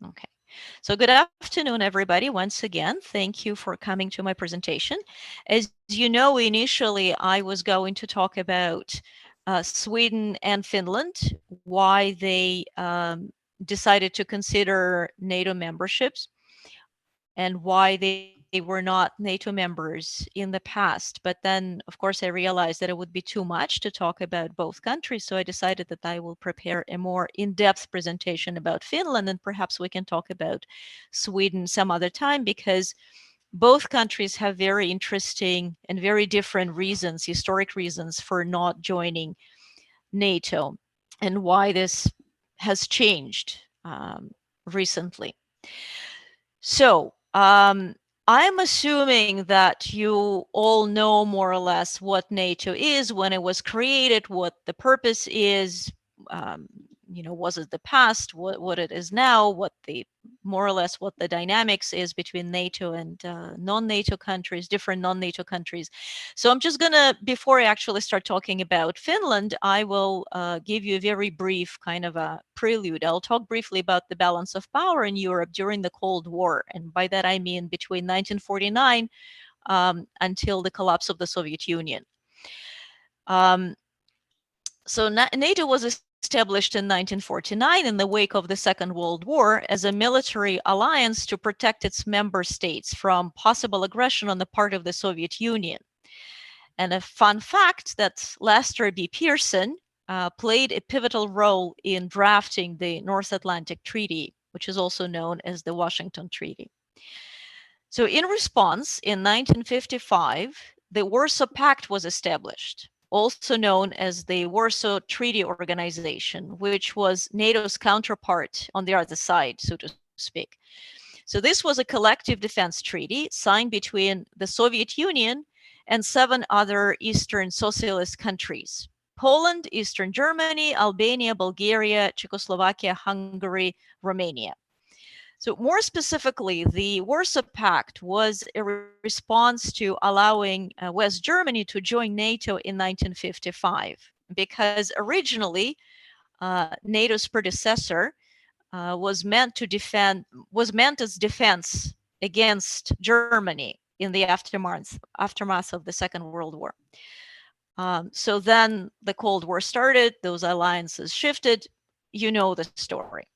Okay. So good afternoon, everybody. Once again, thank you for coming to my presentation. As you know, initially I was going to talk about Sweden and Finland, why they decided to consider NATO memberships and why they were not NATO members in the past. But then, of course, I realized that it would be too much to talk about both countries. So I decided that I will prepare a more in-depth presentation about Finland, and perhaps we can talk about Sweden some other time, because both countries have very interesting and very different reasons, historic reasons, for not joining NATO, and why this has changed recently. So I'm assuming that you all know more or less what NATO is, when it was created, what the purpose is, was it the past, what it is now, what the more or less what the dynamics is between NATO and non-NATO countries, different non-NATO countries. So I'm just gonna, before I actually start talking about Finland, I will give you a very brief kind of a prelude. I'll talk briefly about the balance of power in Europe during the Cold War, and by that I mean between 1949 until the collapse of the Soviet Union. So NATO was established in 1949 in the wake of the Second World War as a military alliance to protect its member states from possible aggression on the part of the Soviet Union. And a fun fact that Lester B. Pearson played a pivotal role in drafting the North Atlantic Treaty, which is also known as the Washington Treaty. So in response, in 1955, the Warsaw Pact was established, also known as the Warsaw Treaty Organization, which was NATO's counterpart on the other side, so to speak. So this was a collective defense treaty signed between the Soviet Union and 7 other Eastern socialist countries: Poland, Eastern Germany, Albania, Bulgaria, Czechoslovakia, Hungary, Romania. So more specifically, the Warsaw Pact was a response to allowing West Germany to join NATO in 1955, because originally NATO's predecessor was meant as defense against Germany in the aftermath of the Second World War. So then the Cold War started, those alliances shifted, you know the story.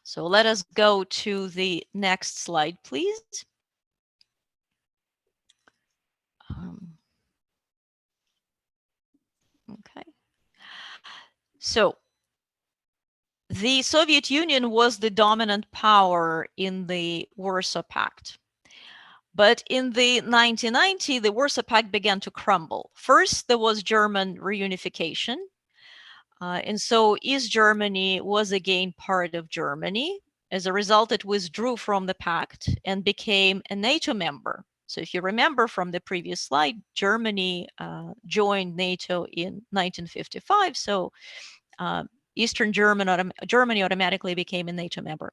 So let us go to the next slide, please. Okay. So the Soviet Union was the dominant power in the Warsaw Pact. But in the 1990s, the Warsaw Pact began to crumble. First, there was German reunification. And so East Germany was again part of Germany. As a result, it withdrew from the pact and became a NATO member. So if you remember from the previous slide, Germany joined NATO in 1955. So Eastern Germany automatically became a NATO member.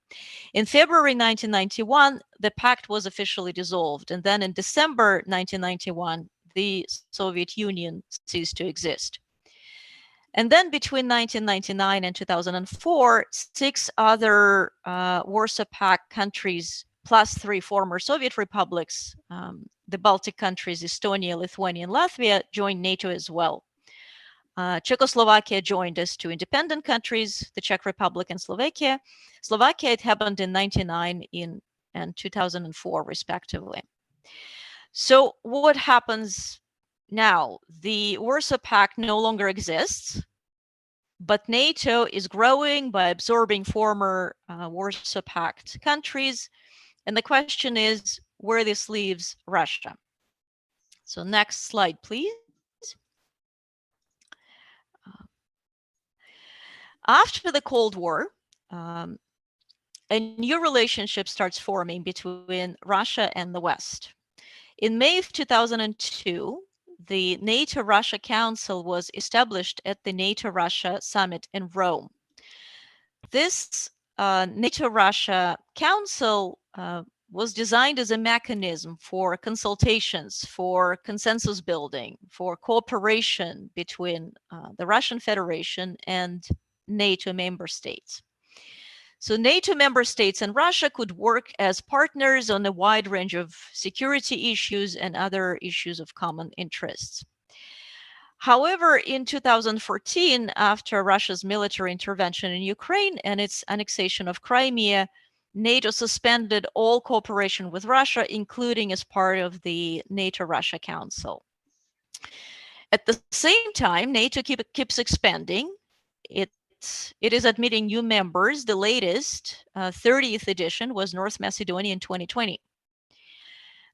In February 1991, the pact was officially dissolved. And then in December 1991, the Soviet Union ceased to exist. And then between 1999 and 2004, 6 other Warsaw Pact countries, plus 3 former Soviet republics, the Baltic countries, Estonia, Lithuania, and Latvia, joined NATO as well. Czechoslovakia joined as 2 independent countries, the Czech Republic and Slovakia. Slovakia, it happened in 1999 and 2004, respectively. So what happens now? The Warsaw Pact no longer exists, but NATO is growing by absorbing former Warsaw Pact countries. And the question is where this leaves Russia. So next slide, please. After the Cold War, a new relationship starts forming between Russia and the West. In May of 2002, the NATO-Russia Council was established at the NATO-Russia Summit in Rome. This NATO-Russia Council was designed as a mechanism for consultations, for consensus building, for cooperation between the Russian Federation and NATO member states. So NATO member states and Russia could work as partners on a wide range of security issues and other issues of common interests. However, in 2014, after Russia's military intervention in Ukraine and its annexation of Crimea, NATO suspended all cooperation with Russia, including as part of the NATO-Russia Council. At the same time, NATO keeps expanding. It is admitting new members. The latest, 30th edition, was North Macedonia in 2020.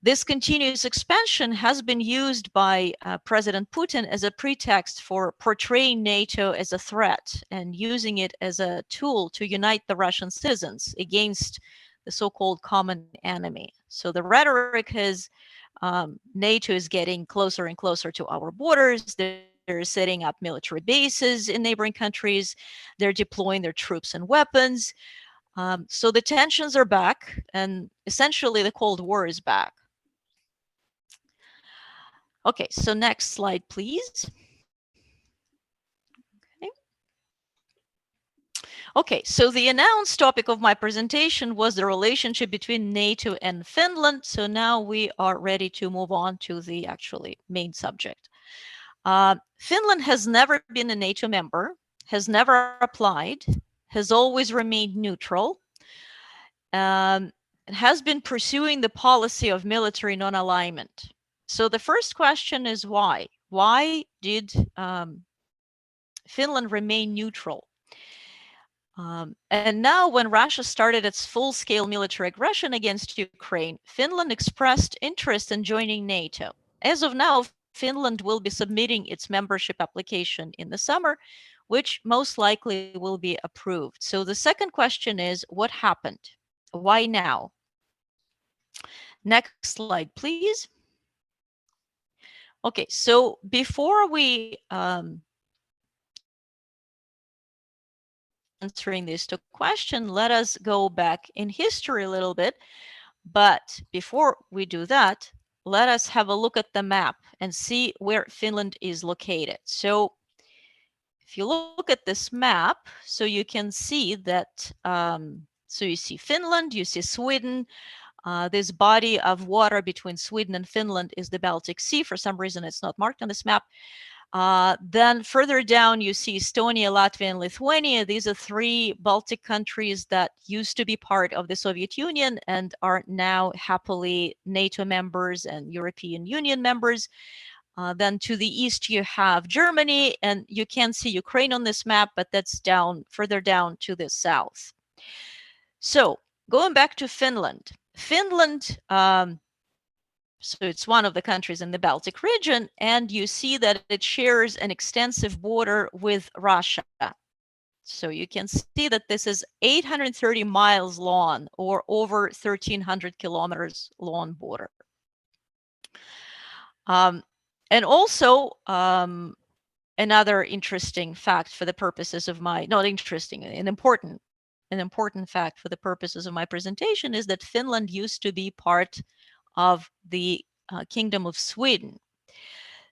This continuous expansion has been used by President Putin as a pretext for portraying NATO as a threat and using it as a tool to unite the Russian citizens against the so-called common enemy. So the rhetoric is NATO is getting closer and closer to our borders. They're setting up military bases in neighboring countries. They're deploying their troops and weapons. So the tensions are back, and essentially the Cold War is back. Okay, so next slide, please. Okay, so the announced topic of my presentation was the relationship between NATO and Finland. So now we are ready to move on to the actually main subject. Finland has never been a NATO member, has never applied, has always remained neutral, and has been pursuing the policy of military non-alignment. So the first question is why? Why did Finland remain neutral? And now when Russia started its full-scale military aggression against Ukraine, Finland expressed interest in joining NATO. As of now, Finland will be submitting its membership application in the summer, which most likely will be approved. So the second question is, what happened? Why now? Next slide, please. Okay, so before we answering this question, let us go back in history a little bit. But before we do that, let us have a look at the map and see where Finland is located. So if you look at this map, so you can see that, so you see Finland, you see Sweden. This body of water between Sweden and Finland is the Baltic Sea. For some reason, it's not marked on this map. Then further down, you see Estonia, Latvia, and Lithuania. These are three Baltic countries that used to be part of the Soviet Union and are now happily NATO members and European Union members. Then to the east, you have Germany, and you can see Ukraine on this map, but that's down further down to the south. So going back to Finland. Finland, so it's one of the countries in the Baltic region, and you see that it shares an extensive border with Russia. So you can see that this is 830 miles long, or over 1,300 kilometers long border. And also, another interesting fact for the purposes of my, not interesting, an important fact for the purposes of my presentation is that Finland used to be part of the Kingdom of Sweden.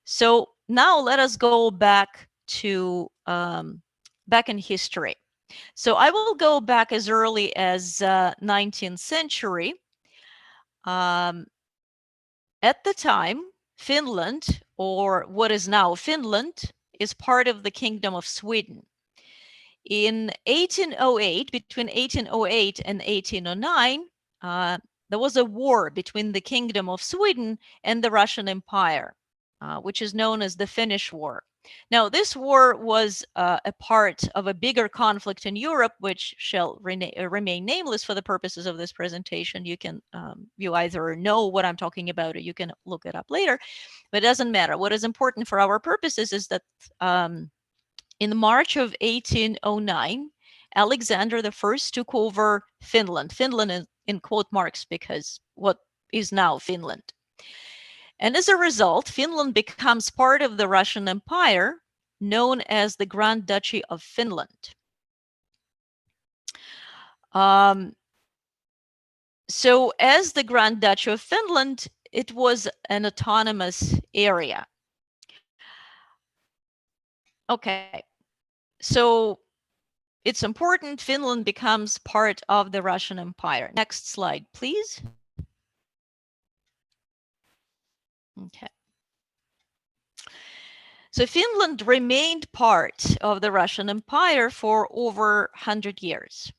So now let us go back to back in history. So I will go back as early as 19th century. At the time, Finland, or what is now Finland, is part of the Kingdom of Sweden. In 1808, between 1808 and 1809, there was a war between the Kingdom of Sweden and the Russian Empire, which is known as the Finnish War. Now, this war was a part of a bigger conflict in Europe, which shall remain nameless for the purposes of this presentation. You can, you either know what I'm talking about or you can look it up later, but it doesn't matter. What is important for our purposes is that in March of 1809, Alexander I took over Finland. Finland in quote marks because what is now Finland. And as a result, Finland becomes part of the Russian Empire, known as the Grand Duchy of Finland. So as the Grand Duchy of Finland, it was an autonomous area. Okay, so it's important, Finland becomes part of the Russian Empire. Next slide, please. Okay. So Finland remained part of the Russian Empire for over 100 years.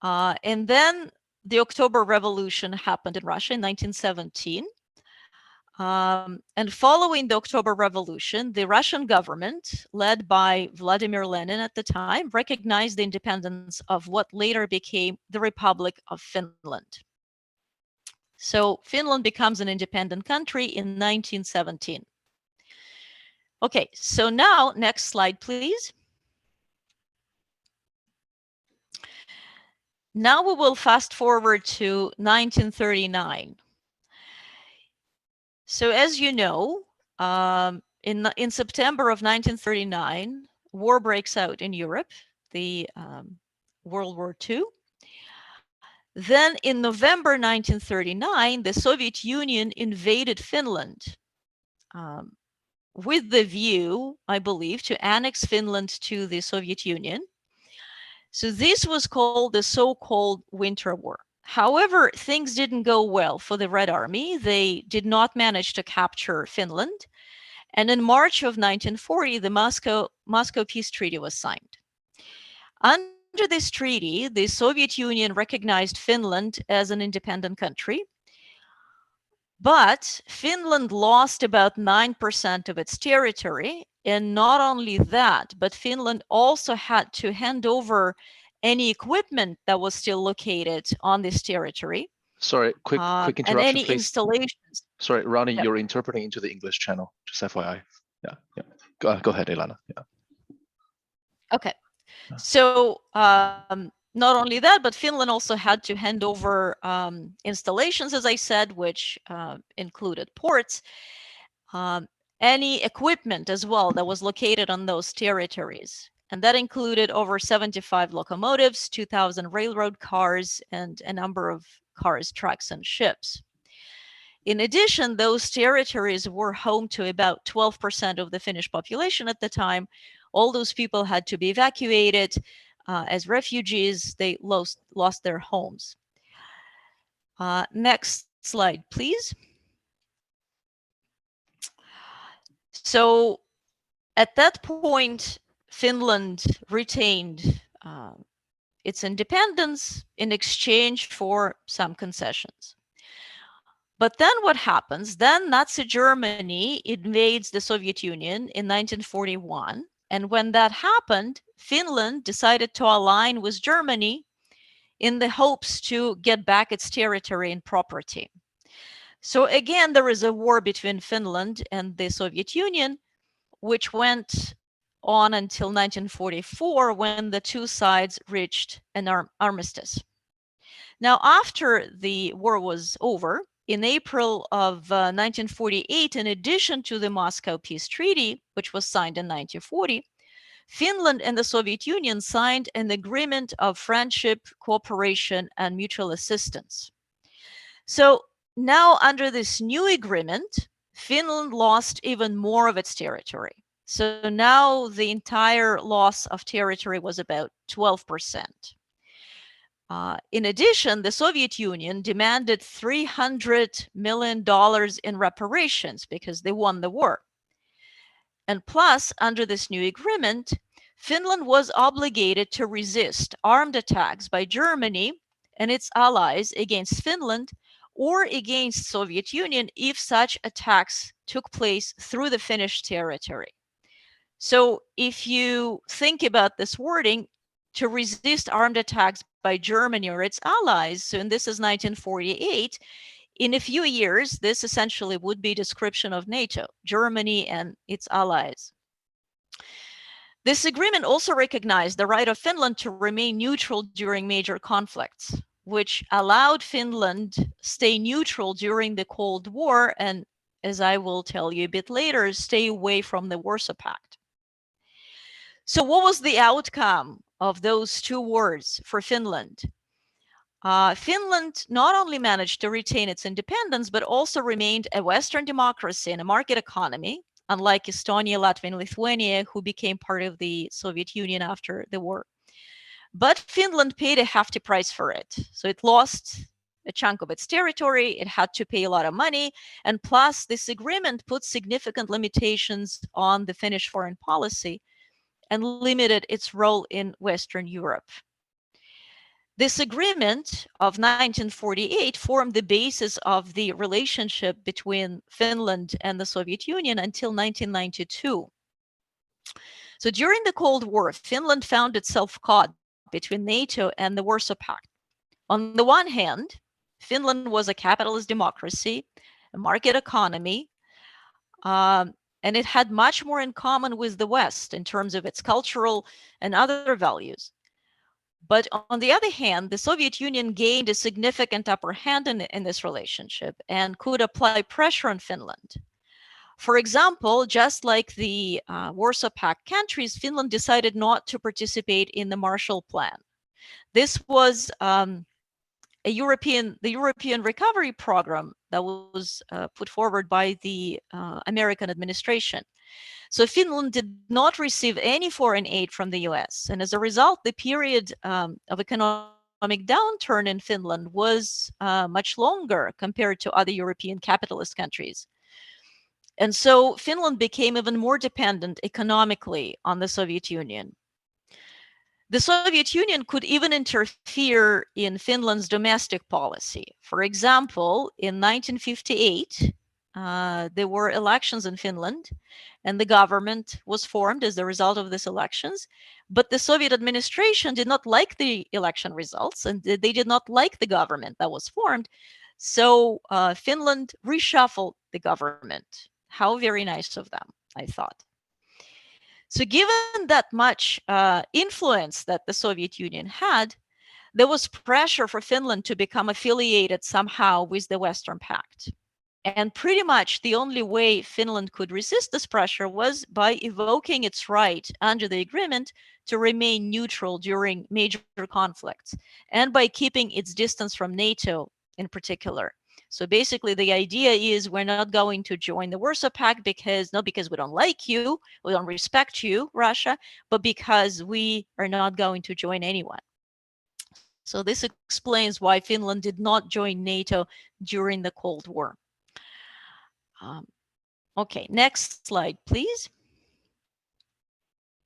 And then the October Revolution happened in Russia in 1917. And following the October Revolution, the Russian government, led by Vladimir Lenin at the time, recognized the independence of what later became the Republic of Finland. So Finland becomes an independent country in 1917. Okay, so now, next slide, please. Now we will fast forward to 1939. So as you know, in September of 1939, war breaks out in Europe, the World War II. Then in November 1939, the Soviet Union invaded Finland with the view, I believe, to annex Finland to the Soviet Union. So this was called the so-called Winter War. However, things didn't go well for the Red Army. They did not manage to capture Finland. And in March of 1940, the Moscow Peace Treaty was signed. Under this treaty, the Soviet Union recognized Finland as an independent country. But Finland lost about 9% of its territory. And not only that, but Finland also had to hand over any equipment that was still located on this territory. Sorry, quick interruption, and any please. Installations. Sorry, Ronnie, Yep. You're interpreting into the English channel, just FYI. Yeah. Go ahead, Ilana. Yeah. Okay. So not only that, but Finland also had to hand over installations, as I said, which included ports, any equipment as well that was located on those territories. And that included over 75 locomotives, 2,000 railroad cars, and a number of cars, trucks, and ships. In addition, those territories were home to about 12% of the Finnish population at the time. All those people had to be evacuated as refugees. They lost their homes. Next slide, please. So at that point, Finland retained its independence in exchange for some concessions. But then what happens? Then Nazi Germany invades the Soviet Union in 1941. And when that happened, Finland decided to align with Germany in the hopes to get back its territory and property. So again, there is a war between Finland and the Soviet Union, which went on until 1944, when the two sides reached an armistice. Now, after the war was over, in April of 1948, in addition to the Moscow Peace Treaty, which was signed in 1940, Finland and the Soviet Union signed an agreement of friendship, cooperation, and mutual assistance. So now, under this new agreement, Finland lost even more of its territory. So now the entire loss of territory was about 12%. In addition, the Soviet Union demanded $300 million in reparations because they won the war. And plus, under this new agreement, Finland was obligated to resist armed attacks by Germany and its allies against Finland or against Soviet Union if such attacks took place through the Finnish territory. So if you think about this wording, to resist armed attacks by Germany or its allies, so and this is 1948, in a few years, this essentially would be a description of NATO, Germany and its allies. This agreement also recognized the right of Finland to remain neutral during major conflicts, which allowed Finland stay neutral during the Cold War and, as I will tell you a bit later, stay away from the Warsaw Pact. So what was the outcome of those two wars for Finland? Finland not only managed to retain its independence, but also remained a Western democracy and a market economy, unlike Estonia, Latvia, and Lithuania, who became part of the Soviet Union after the war. But Finland paid a hefty price for it. So it lost a chunk of its territory, it had to pay a lot of money, and plus this agreement put significant limitations on the Finnish foreign policy and limited its role in Western Europe. This agreement of 1948 formed the basis of the relationship between Finland and the Soviet Union until 1992. So during the Cold War, Finland found itself caught between NATO and the Warsaw Pact. On the one hand, Finland was a capitalist democracy, a market economy, and it had much more in common with the West in terms of its cultural and other values. But on the other hand, the Soviet Union gained a significant upper hand in this relationship and could apply pressure on Finland. For example, just like the Warsaw Pact countries, Finland decided not to participate in the Marshall Plan. This was the European Recovery Program that was put forward by the American administration. So Finland did not receive any foreign aid from the US. And as a result, the period of economic downturn in Finland was much longer compared to other European capitalist countries. And so Finland became even more dependent economically on the Soviet Union. The Soviet Union could even interfere in Finland's domestic policy. For example, in 1958, there were elections in Finland, and the government was formed as a result of these elections. But the Soviet administration did not like the election results, and they did not like the government that was formed. So Finland reshuffled the government. How very nice of them, I thought. So given that much influence that the Soviet Union had, there was pressure for Finland to become affiliated somehow with the Western Pact. And pretty much the only way Finland could resist this pressure was by evoking its right under the agreement to remain neutral during major conflicts, and by keeping its distance from NATO in particular. So basically the idea is we're not going to join the Warsaw Pact not because we don't like you, we don't respect you, Russia, but because we are not going to join anyone. So this explains why Finland did not join NATO during the Cold War. Okay, next slide, please.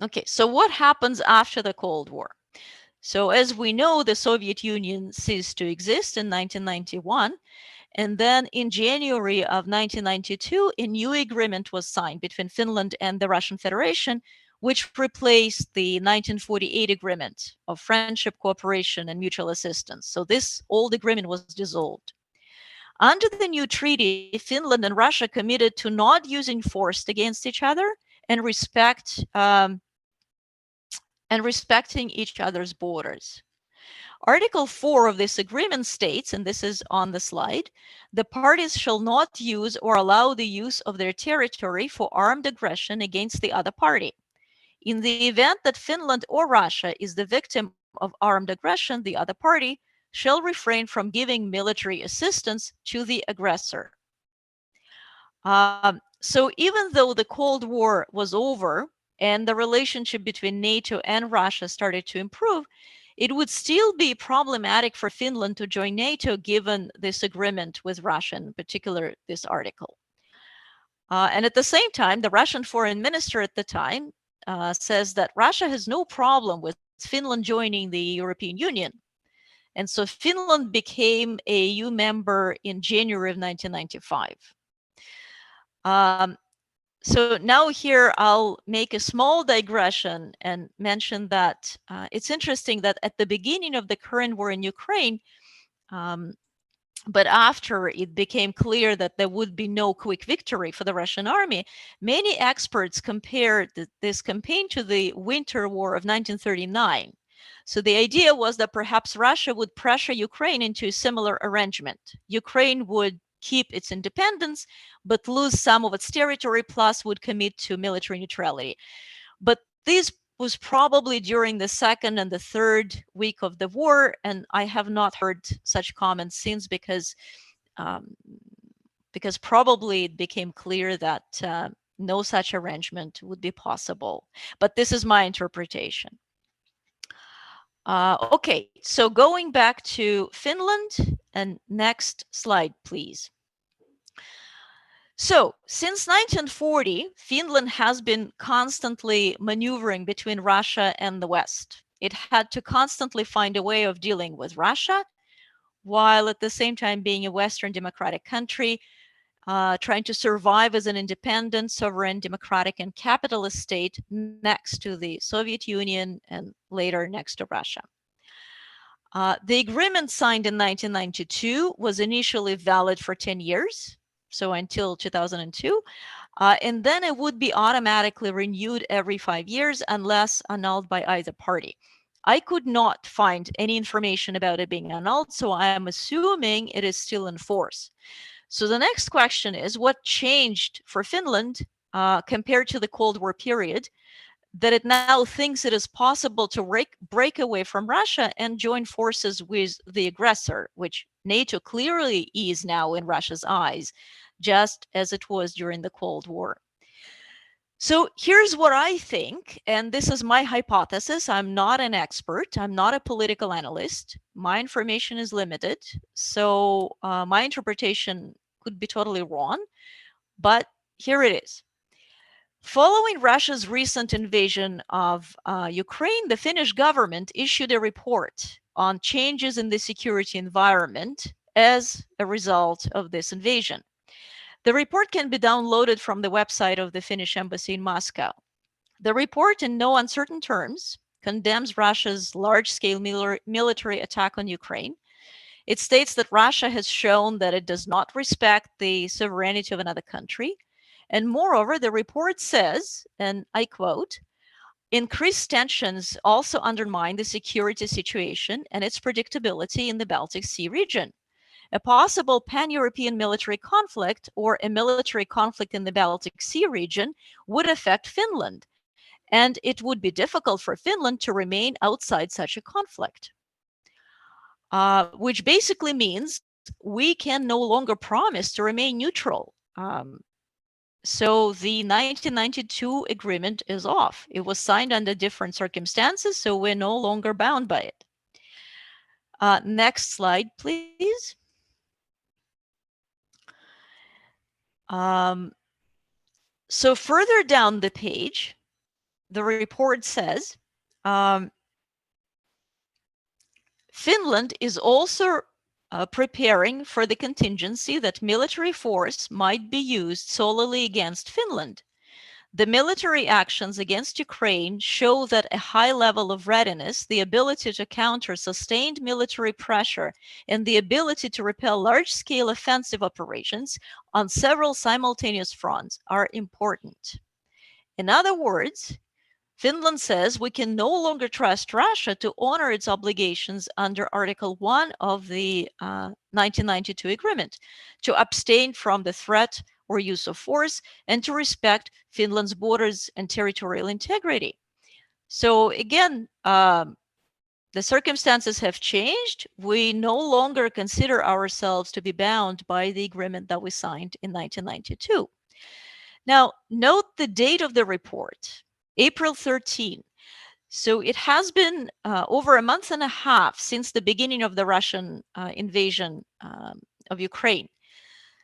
Okay, so what happens after the Cold War? So as we know, the Soviet Union ceased to exist in 1991. And then in January of 1992, a new agreement was signed between Finland and the Russian Federation, which replaced the 1948 agreement of friendship, cooperation, and mutual assistance. So this old agreement was dissolved. Under the new treaty, Finland and Russia committed to not using force against each other and respecting each other's borders. Article 4 of this agreement states, and this is on the slide, the parties shall not use or allow the use of their territory for armed aggression against the other party. In the event that Finland or Russia is the victim of armed aggression, the other party shall refrain from giving military assistance to the aggressor. So even though the Cold War was over and the relationship between NATO and Russia started to improve, it would still be problematic for Finland to join NATO given this agreement with Russia, in particular this article. And at the same time, the Russian foreign minister at the time says that Russia has no problem with Finland joining the European Union. And so Finland became a EU member in January of 1995. So now here I'll make a small digression and mention that it's interesting that at the beginning of the current war in Ukraine, but after it became clear that there would be no quick victory for the Russian army, many experts compared this campaign to the Winter War of 1939. So the idea was that perhaps Russia would pressure Ukraine into a similar arrangement. Ukraine would keep its independence, but lose some of its territory, plus would commit to military neutrality. But this was probably during the second and the third week of the war, and I have not heard such comments since because probably it became clear that no such arrangement would be possible. But this is my interpretation. Okay, so going back to Finland, and next slide, please. So, since 1940, Finland has been constantly maneuvering between Russia and the West. It had to constantly find a way of dealing with Russia, while at the same time being a Western democratic country, trying to survive as an independent, sovereign, democratic, and capitalist state next to the Soviet Union and later next to Russia. The agreement signed in 1992 was initially valid for 10 years, so until 2002, and then it would be automatically renewed every 5 years unless annulled by either party. I could not find any information about it being annulled, so I am assuming it is still in force. So the next question is, what changed for Finland compared to the Cold War period that it now thinks it is possible to break away from Russia and join forces with the aggressor, which NATO clearly is now in Russia's eyes, just as it was during the Cold War. So here's what I think, and this is my hypothesis. I'm not an expert. I'm not a political analyst. My information is limited, so my interpretation could be totally wrong, but here it is. Following Russia's recent invasion of Ukraine, the Finnish government issued a report on changes in the security environment as a result of this invasion. The report can be downloaded from the website of the Finnish embassy in Moscow. The report, in no uncertain terms, condemns Russia's large-scale military attack on Ukraine. It states that Russia has shown that it does not respect the sovereignty of another country. And moreover, the report says, and I quote, "Increased tensions also undermine the security situation and its predictability in the Baltic Sea region. A possible pan-European military conflict or a military conflict in the Baltic Sea region would affect Finland, and it would be difficult for Finland to remain outside such a conflict." Which basically means we can no longer promise to remain neutral. So the 1992 agreement is off. It was signed under different circumstances, so we're no longer bound by it. Next slide, please. So further down the page, the report says, Finland is also preparing for the contingency that military force might be used solely against Finland. The military actions against Ukraine show that a high level of readiness, the ability to counter sustained military pressure, and the ability to repel large-scale offensive operations on several simultaneous fronts are important. In other words, Finland says we can no longer trust Russia to honor its obligations under Article 1 of the 1992 agreement, to abstain from the threat or use of force, and to respect Finland's borders and territorial integrity. So again, the circumstances have changed. We no longer consider ourselves to be bound by the agreement that we signed in 1992. Now, note the date of the report. April 13. So it has been over a month and a half since the beginning of the Russian invasion of Ukraine.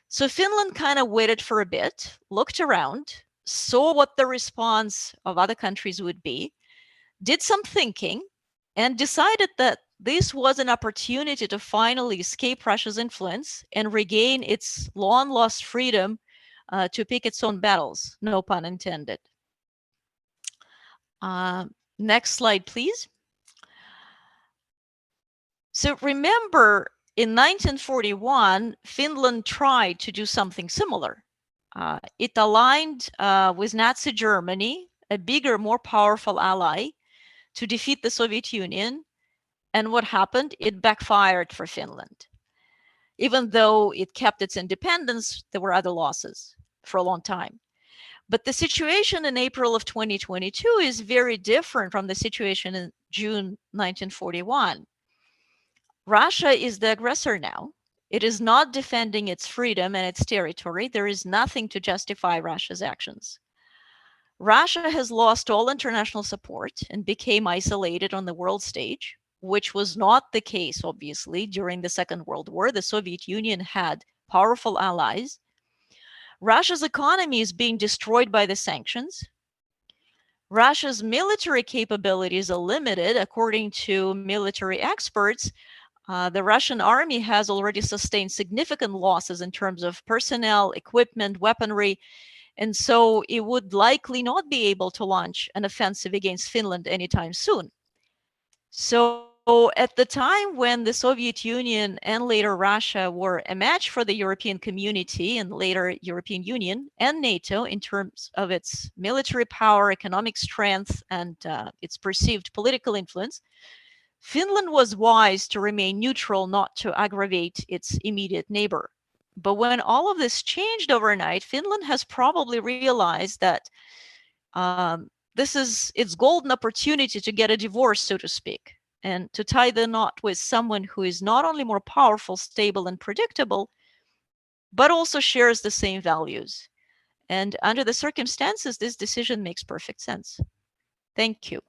So Finland kind of waited for a bit, looked around, saw what the response of other countries would be, did some thinking, and decided that this was an opportunity to finally escape Russia's influence and regain its long-lost freedom to pick its own battles, no pun intended. Next slide, please. So remember, in 1941, Finland tried to do something similar. It aligned with Nazi Germany, a bigger, more powerful ally, to defeat the Soviet Union. And what happened? It backfired for Finland. Even though it kept its independence, there were other losses for a long time. But the situation in April of 2022 is very different from the situation in June 1941. Russia is the aggressor now. It is not defending its freedom and its territory. There is nothing to justify Russia's actions. Russia has lost all international support and became isolated on the world stage. which was not the case, obviously, during the Second World War. The Soviet Union had powerful allies. Russia's economy is being destroyed by the sanctions. Russia's military capabilities are limited. According to military experts, the Russian army has already sustained significant losses in terms of personnel, equipment, weaponry, and so it would likely not be able to launch an offensive against Finland anytime soon. So at the time when the Soviet Union and later Russia were a match for the European community and later European Union and NATO in terms of its military power, economic strength, and its perceived political influence, Finland was wise to remain neutral, not to aggravate its immediate neighbor. But when all of this changed overnight, Finland has probably realized that this is its golden opportunity to get a divorce, so to speak, and to tie the knot with someone who is not only more powerful, stable, and predictable, but also shares the same values. And under the circumstances, this decision makes perfect sense. Thank you.